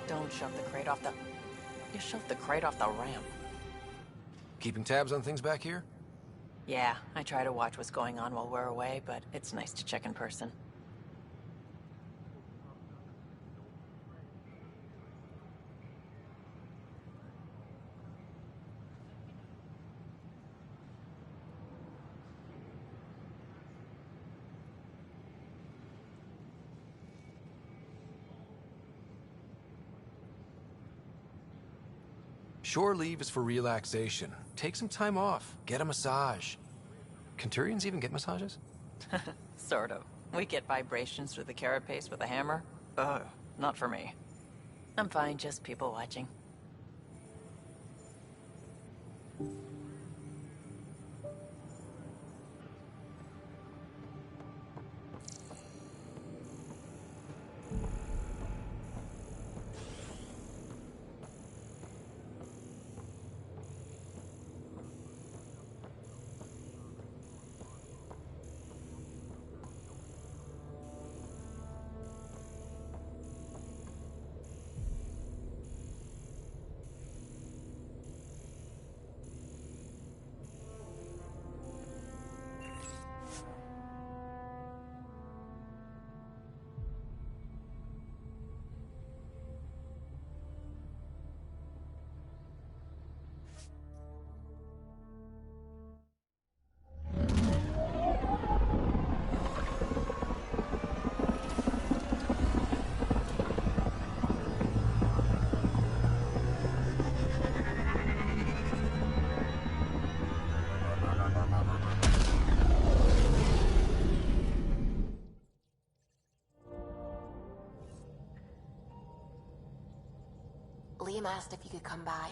Don't shove the crate off the... You shoved the crate off the ramp. Keeping tabs on things back here? Yeah, I try to watch what's going on while we're away, but it's nice to check in person. Shore leave is for relaxation. Take some time off. Get a massage. Can Turians even get massages? Sort of. We get vibrations through the carapace with a hammer. Ugh, not for me. I'm fine, just people watching. Liam asked if you could come by.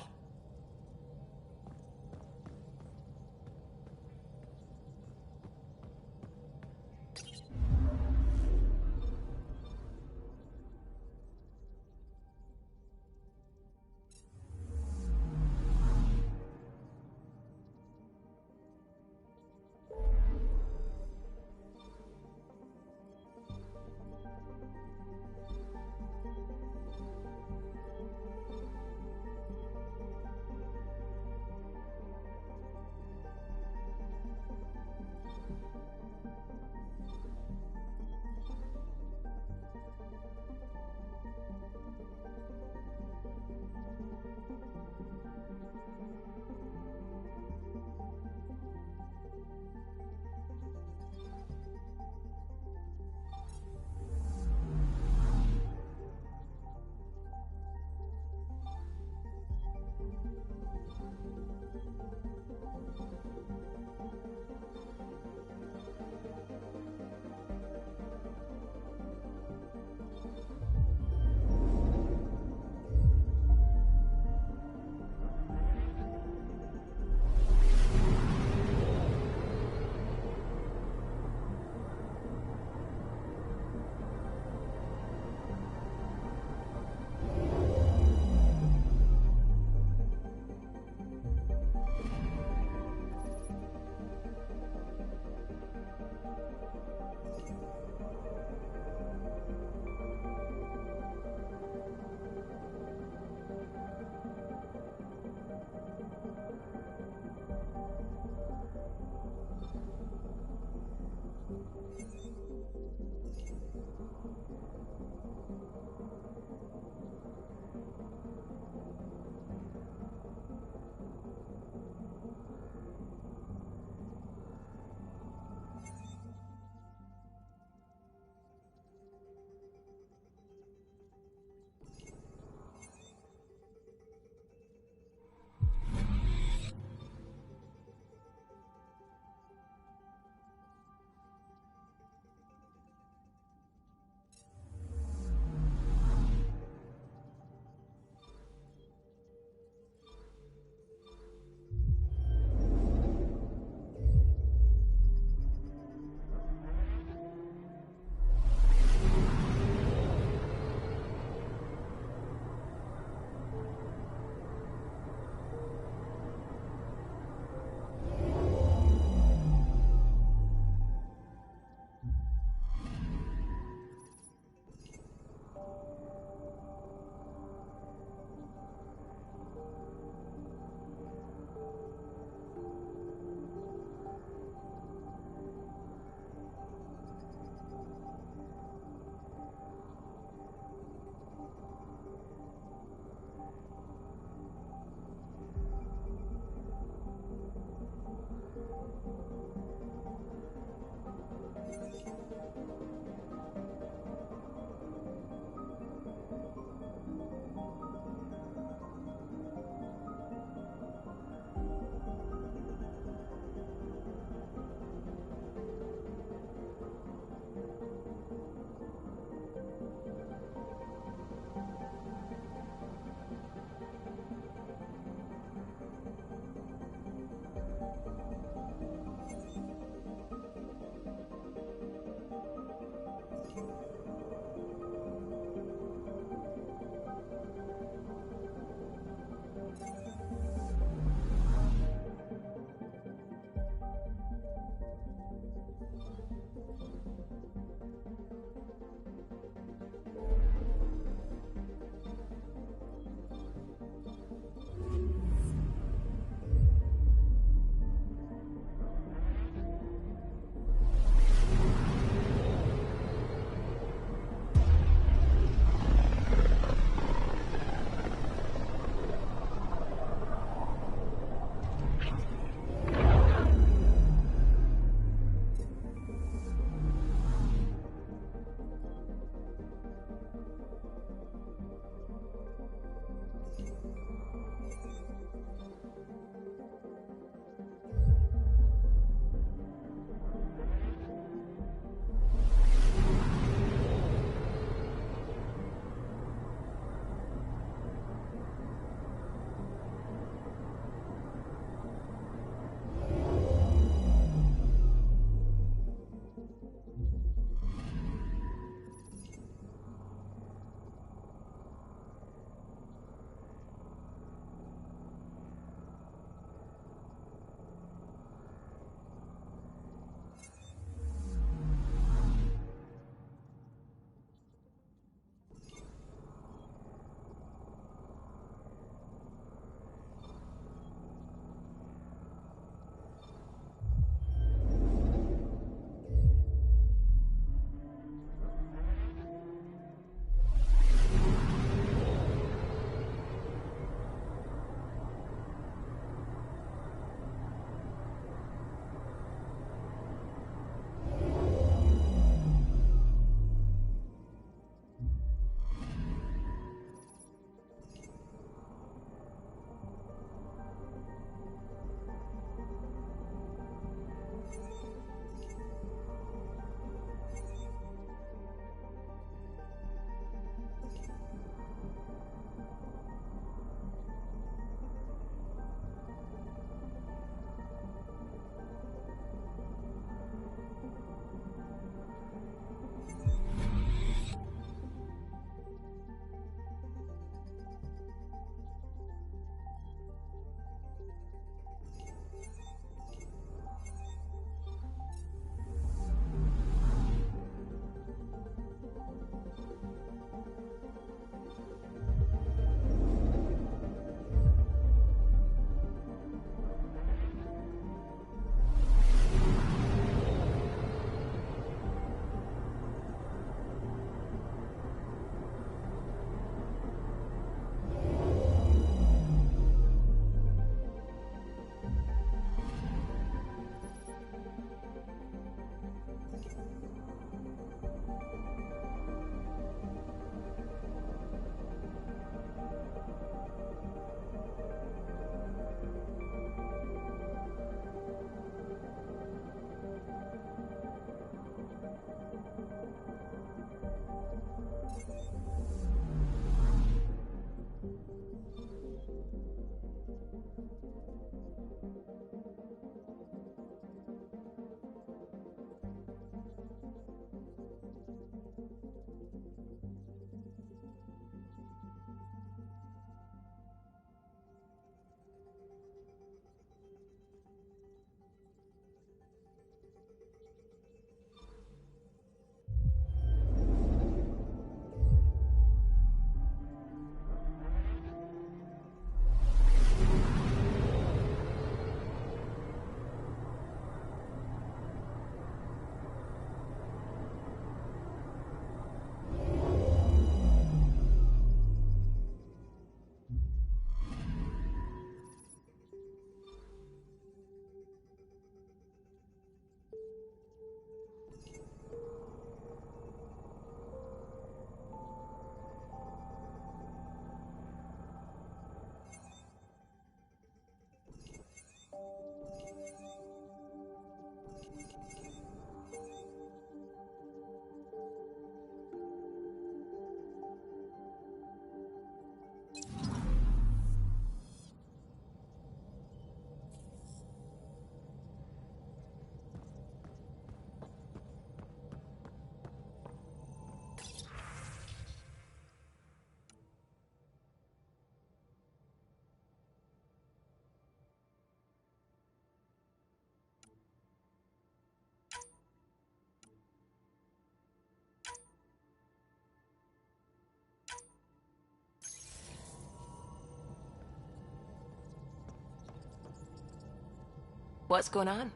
What's going on?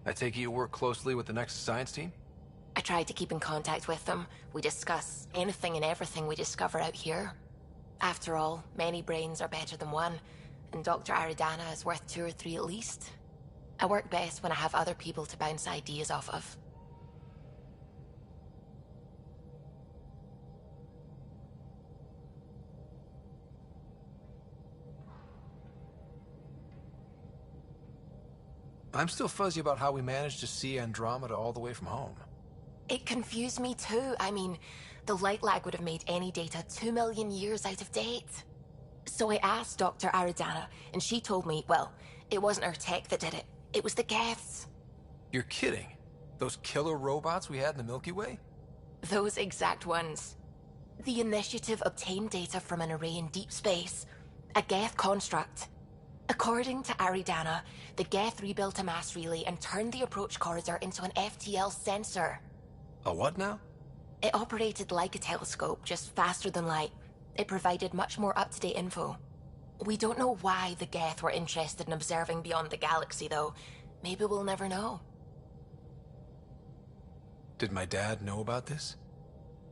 I take it you work closely with the Nexus science team? I tried to keep in contact with them. We discuss anything and everything we discover out here. After all, many brains are better than one, and Dr. Aridana is worth 2 or 3 at least. I work best when I have other people to bounce ideas off of. I'm still fuzzy about how we managed to see Andromeda all the way from home. It confused me too. I mean, the light lag would have made any data 2 million years out of date. So I asked Dr. Aridana, and she told me, well, it wasn't her tech that did it. It was the Geths. You're kidding? Those killer robots we had in the Milky Way? Those exact ones. The Initiative obtained data from an array in deep space, a Geth construct. According to Aridana, the Geth rebuilt a mass relay and turned the approach corridor into an FTL sensor. A what now? It operated like a telescope, just faster than light. It provided much more up-to-date info. We don't know why the Geth were interested in observing beyond the galaxy, though. Maybe we'll never know. Did my dad know about this?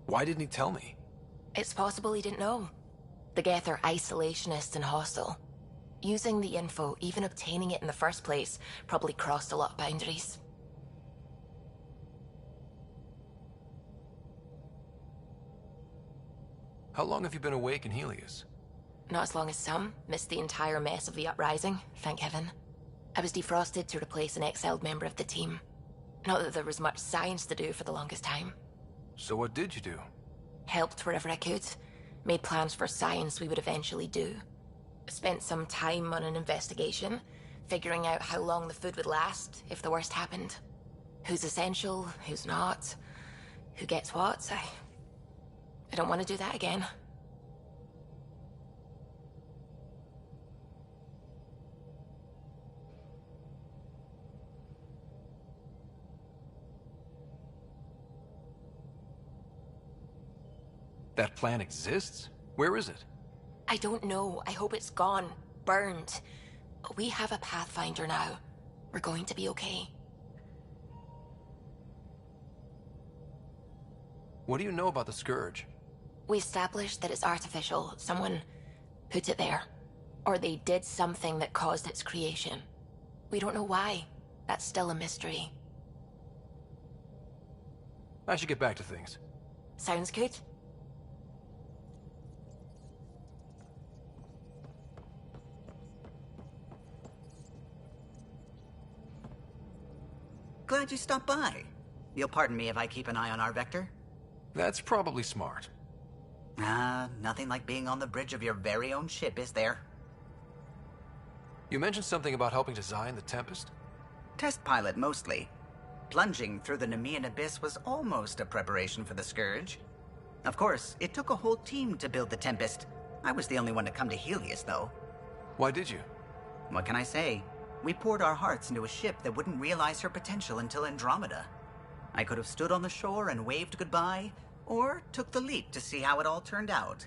Why didn't he tell me? It's possible he didn't know. The Geth are isolationist and hostile. Using the info, even obtaining it in the first place, probably crossed a lot of boundaries. How long have you been awake in Helios? Not as long as some. Missed the entire mess of the uprising, thank heaven. I was defrosted to replace an exiled member of the team. Not that there was much science to do for the longest time. So what did you do? Helped wherever I could. Made plans for science we would eventually do. Spent some time on an investigation, figuring out how long the food would last if the worst happened. Who's essential, who's not, who gets what. I don't want to do that again. That plan exists? Where is it? I don't know. I hope it's gone. Burned. We have a Pathfinder now. We're going to be okay. What do you know about the Scourge? We established that it's artificial. Someone put it there. Or they did something that caused its creation. We don't know why. That's still a mystery. I should get back to things. Sounds good. Glad you stopped by. You'll pardon me if I keep an eye on our Vector? That's probably smart. Nothing like being on the bridge of your very own ship, is there? You mentioned something about helping design the Tempest? Test pilot, mostly. Plunging through the Nemean Abyss was almost a preparation for the Scourge. Of course, it took a whole team to build the Tempest. I was the only one to come to Helios, though. Why did you? What can I say? We poured our hearts into a ship that wouldn't realize her potential until Andromeda. I could have stood on the shore and waved goodbye, or took the leap to see how it all turned out.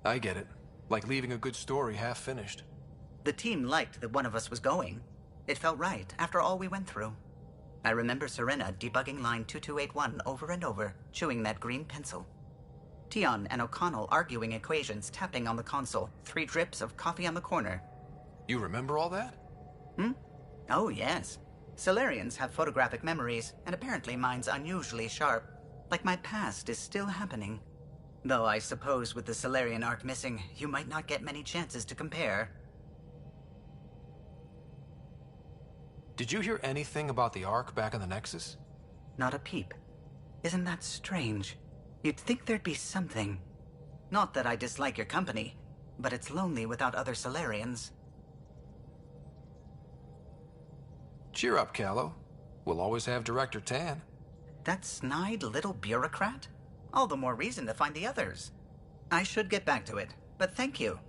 I get it. Like leaving a good story half finished. The team liked that one of us was going. It felt right, after all we went through. I remember Serena debugging line 2281 over and over, chewing that green pencil. Tion and O'Connell arguing equations, tapping on the console, 3 drips of coffee on the corner. You remember all that? Oh, yes. Solarians have photographic memories, and apparently mine's unusually sharp. Like my past is still happening. Though I suppose with the Solarian arc missing, you might not get many chances to compare. Did you hear anything about the Ark back in the Nexus? Not a peep. Isn't that strange? You'd think there'd be something. Not that I dislike your company, but it's lonely without other Solarians. Cheer up, Callow. We'll always have Director Tan. That snide little bureaucrat? All the more reason to find the others. I should get back to it, but thank you.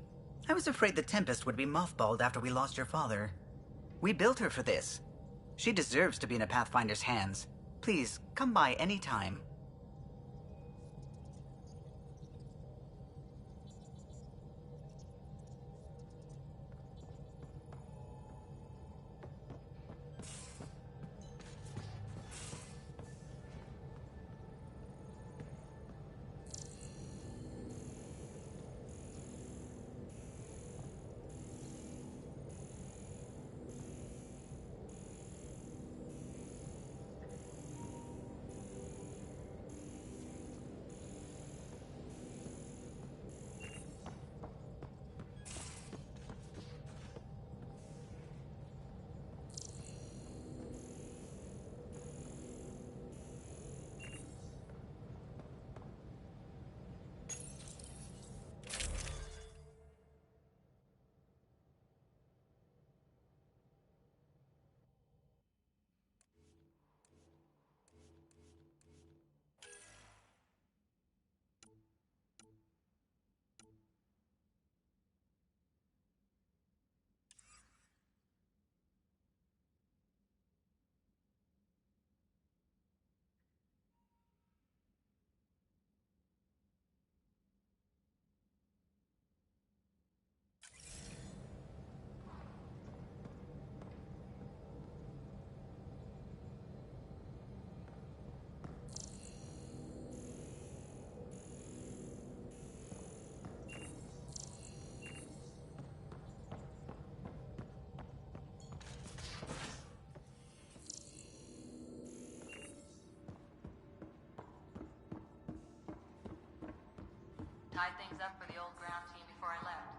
I was afraid the Tempest would be mothballed after we lost your father. We built her for this. She deserves to be in a Pathfinder's hands. Please, come by any time. Tied things up for the old ground team before I left.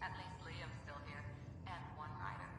At least Liam's still here, and one rider.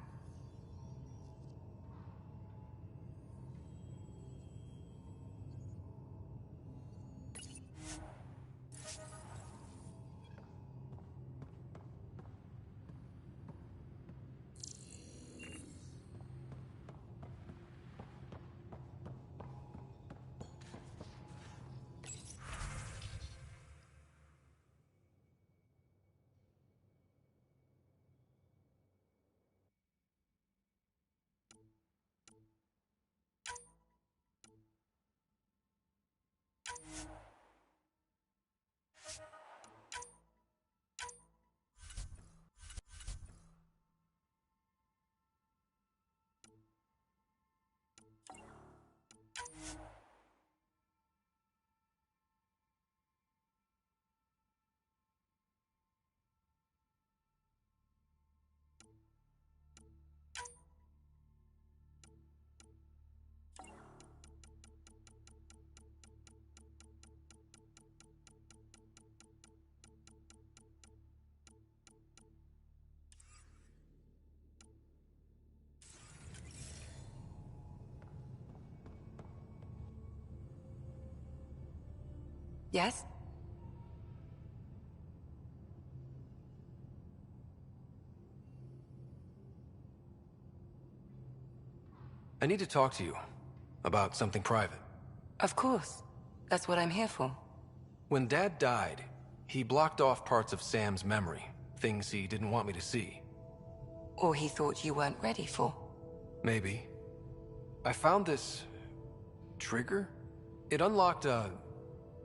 Yes? I need to talk to you about something private. Of course. That's what I'm here for. When Dad died, he blocked off parts of Sam's memory, things he didn't want me to see. Or he thought you weren't ready for. Maybe. I found this trigger. It unlocked a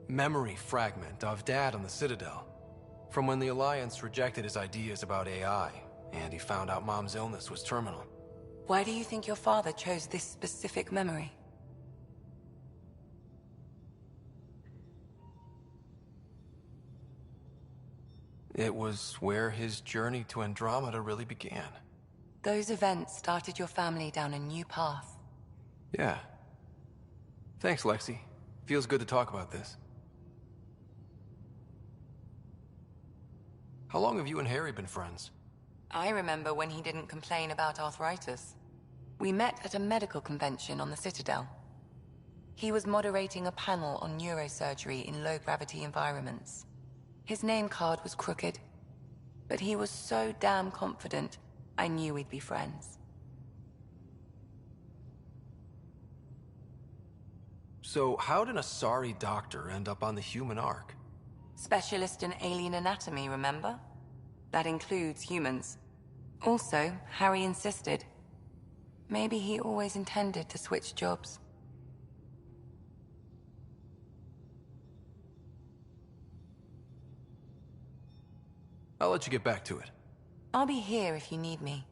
memory fragment of Dad on the Citadel. From when the Alliance rejected his ideas about AI, and he found out Mom's illness was terminal. Why do you think your father chose this specific memory? It was where his journey to Andromeda really began. Those events started your family down a new path. Yeah. Thanks, Lexi. Feels good to talk about this. How long have you and Harry been friends? I remember when he didn't complain about arthritis. We met at a medical convention on the Citadel. He was moderating a panel on neurosurgery in low-gravity environments. His name card was crooked, but he was so damn confident, I knew we'd be friends. So how did a sorry doctor end up on the human Ark? Specialist in alien anatomy, remember? That includes humans. Also, Harry insisted. Maybe he always intended to switch jobs. I'll let you get back to it. I'll be here if you need me.